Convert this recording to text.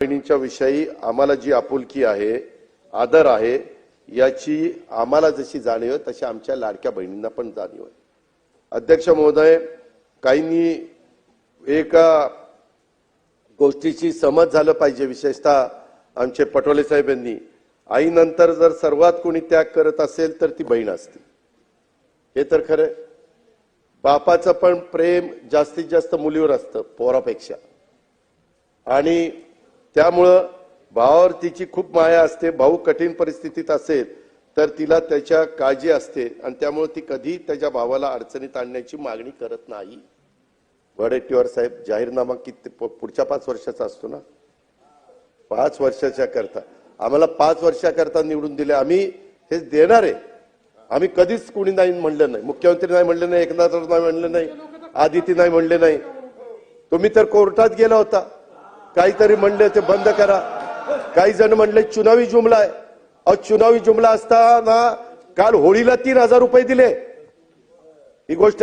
बहिणींच्या विषयी आम्हाला जी आपुलकी आहे, आदर आहे, याची आम्हाला जशी जाणीव आहे तशी आमच्या लाडक्या बहिणींना पण जाणीव आहे। अध्यक्ष महोदय, काहींनी एका गोष्टीची समज झालं पाहिजे, विशेषतः आमचे पटोले साहेब यांनी, आईनंतर जर सर्वात कोणी त्याग करत असेल तर ती बहीण असते। हे तर खरं आहे। बापाचं पण प्रेम जास्तीत जास्त मुलीवर असतं पोरापेक्षा, आणि त्यामुळं भावावर तिची खूप माया असते। भाऊ कठीण परिस्थितीत असेल तर तिला त्याच्या काळजी असते, आणि त्यामुळे ती कधी त्याच्या भावाला अडचणीत आणण्याची मागणी करत नाही। वडेट्टीवार साहेब, जाहीरनामा किती पुढच्या 5 वर्षाचा असतो ना, 5 वर्षाच्या करता आम्हाला 5 वर्षाकरता निवडून दिले, आम्ही हे देणार आहे। आम्ही कधीच कोणी नाही म्हणलं नाही, मुख्यमंत्री नाही म्हणले नाही, एकनाथ नाही म्हणले नाही, आदिती नाही म्हणले नाही। तुम्ही तर कोर्टात गेला होता, काहीतरी म्हणले ते बंद करा। काही जण म्हणले चुनावी जुमला आहे। अहो, चुनावी जुमला असताना काल होळीला 3000 रुपये दिले, ही गोष्ट